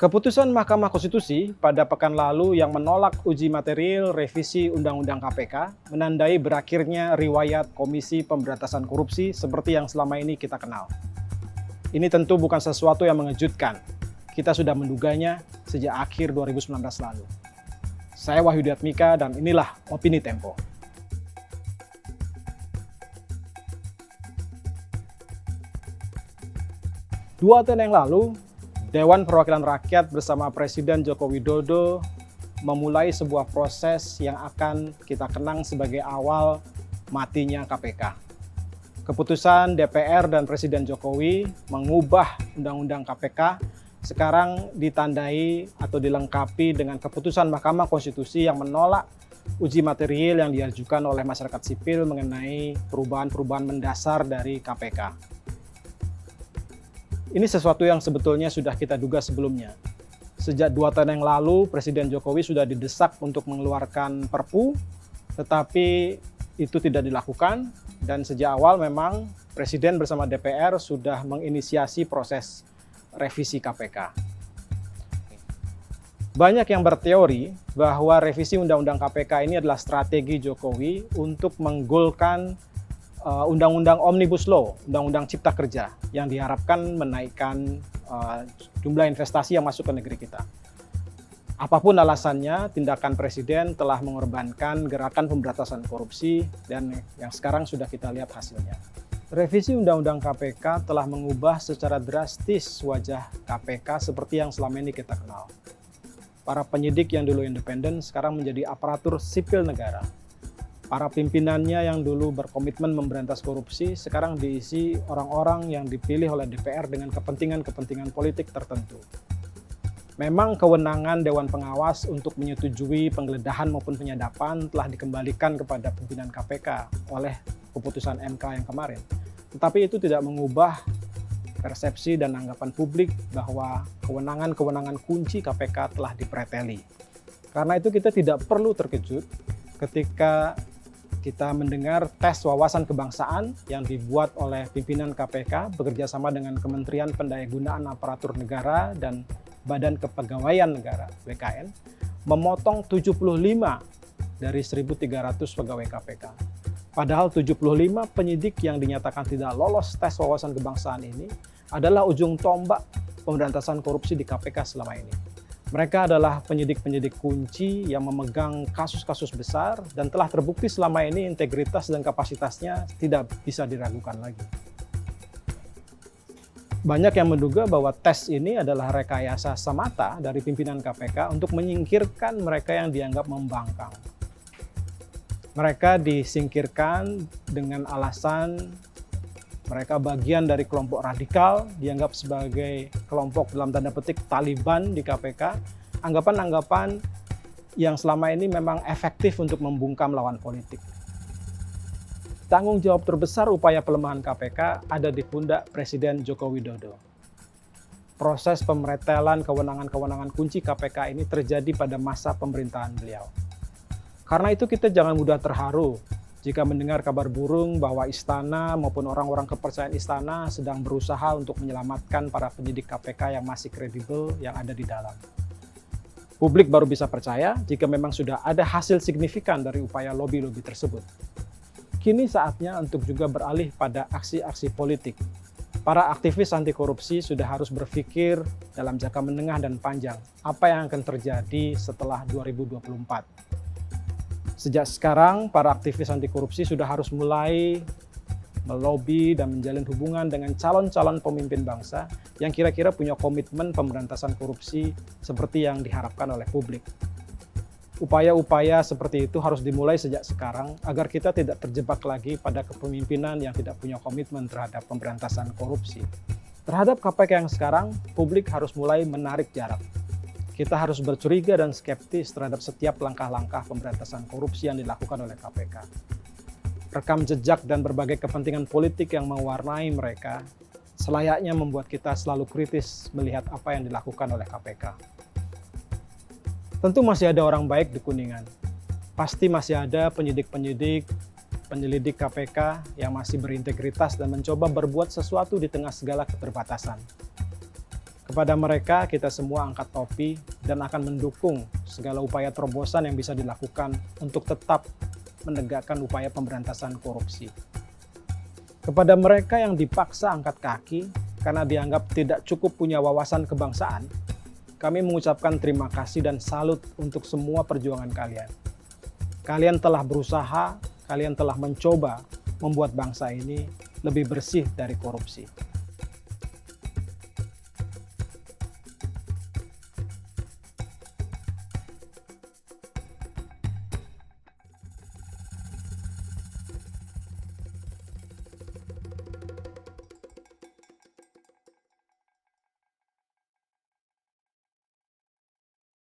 Keputusan Mahkamah Konstitusi pada pekan lalu yang menolak uji material revisi Undang-Undang KPK menandai berakhirnya riwayat Komisi Pemberantasan Korupsi seperti yang selama ini kita kenal. Ini tentu bukan sesuatu yang mengejutkan. Kita sudah menduganya sejak akhir 2019 lalu. Saya Wahyu Diatmika dan inilah Opini Tempo. Dua tahun yang lalu, Dewan Perwakilan Rakyat bersama Presiden Joko Widodo memulai sebuah proses yang akan kita kenang sebagai awal matinya KPK. Keputusan DPR dan Presiden Jokowi mengubah Undang-Undang KPK sekarang ditandai atau dilengkapi dengan keputusan Mahkamah Konstitusi yang menolak uji material yang diajukan oleh masyarakat sipil mengenai perubahan-perubahan mendasar dari KPK. Ini sesuatu yang sebetulnya sudah kita duga sebelumnya. Sejak 2 tahun yang lalu, Presiden Jokowi sudah didesak untuk mengeluarkan Perpu, tetapi itu tidak dilakukan. Dan sejak awal memang Presiden bersama DPR sudah menginisiasi proses revisi KPK. Banyak yang berteori bahwa revisi Undang-Undang KPK ini adalah strategi Jokowi untuk menggolkan Undang-Undang Omnibus Law, Undang-Undang Cipta Kerja, yang diharapkan menaikkan jumlah investasi yang masuk ke negeri kita. Apapun alasannya, tindakan Presiden telah mengorbankan gerakan pemberantasan korupsi dan yang sekarang sudah kita lihat hasilnya. Revisi Undang-Undang KPK telah mengubah secara drastis wajah KPK seperti yang selama ini kita kenal. Para penyidik yang dulu independen sekarang menjadi aparatur sipil negara. Para pimpinannya yang dulu berkomitmen memberantas korupsi sekarang diisi orang-orang yang dipilih oleh DPR dengan kepentingan-kepentingan politik tertentu. Memang kewenangan Dewan Pengawas untuk menyetujui penggeledahan maupun penyadapan telah dikembalikan kepada pimpinan KPK oleh keputusan MK yang kemarin. Tetapi itu tidak mengubah persepsi dan anggapan publik bahwa kewenangan-kewenangan kunci KPK telah dipreteli. Karena itu kita tidak perlu terkejut ketika kita mendengar tes wawasan kebangsaan yang dibuat oleh pimpinan KPK bekerjasama dengan Kementerian Pendayagunaan Aparatur Negara dan Badan Kepegawaian Negara (BKN) memotong 75 dari 1.300 pegawai KPK. Padahal 75 penyidik yang dinyatakan tidak lolos tes wawasan kebangsaan ini adalah ujung tombak pemberantasan korupsi di KPK selama ini. Mereka adalah penyidik-penyidik kunci yang memegang kasus-kasus besar dan telah terbukti selama ini integritas dan kapasitasnya tidak bisa diragukan lagi. Banyak yang menduga bahwa tes ini adalah rekayasa semata dari pimpinan KPK untuk menyingkirkan mereka yang dianggap membangkang. Mereka disingkirkan dengan alasan mereka bagian dari kelompok radikal, dianggap sebagai kelompok dalam tanda petik Taliban di KPK, anggapan-anggapan yang selama ini memang efektif untuk membungkam lawan politik. Tanggung jawab terbesar upaya pelemahan KPK ada di pundak Presiden Joko Widodo. Proses pemretelan kewenangan-kewenangan kunci KPK ini terjadi pada masa pemerintahan beliau. Karena itu kita jangan mudah terharu jika mendengar kabar burung bahwa istana maupun orang-orang kepercayaan istana sedang berusaha untuk menyelamatkan para penyidik KPK yang masih kredibel yang ada di dalam. Publik baru bisa percaya jika memang sudah ada hasil signifikan dari upaya lobby-lobby tersebut. Kini saatnya untuk juga beralih pada aksi-aksi politik. Para aktivis anti korupsi sudah harus berpikir dalam jangka menengah dan panjang apa yang akan terjadi setelah 2024. Sejak sekarang, para aktivis anti korupsi sudah harus mulai melobi dan menjalin hubungan dengan calon-calon pemimpin bangsa yang kira-kira punya komitmen pemberantasan korupsi seperti yang diharapkan oleh publik. Upaya-upaya seperti itu harus dimulai sejak sekarang agar kita tidak terjebak lagi pada kepemimpinan yang tidak punya komitmen terhadap pemberantasan korupsi. Terhadap KPK yang sekarang, publik harus mulai menarik jarak. Kita harus bercuriga dan skeptis terhadap setiap langkah-langkah pemberantasan korupsi yang dilakukan oleh KPK. Rekam jejak dan berbagai kepentingan politik yang mewarnai mereka selayaknya membuat kita selalu kritis melihat apa yang dilakukan oleh KPK. Tentu masih ada orang baik di Kuningan. Pasti masih ada penyidik-penyidik, penyelidik KPK yang masih berintegritas dan mencoba berbuat sesuatu di tengah segala keterbatasan. Kepada mereka kita semua angkat topi dan akan mendukung segala upaya terobosan yang bisa dilakukan untuk tetap menegakkan upaya pemberantasan korupsi. Kepada mereka yang dipaksa angkat kaki karena dianggap tidak cukup punya wawasan kebangsaan, kami mengucapkan terima kasih dan salut untuk semua perjuangan kalian. Kalian telah berusaha, kalian telah mencoba membuat bangsa ini lebih bersih dari korupsi.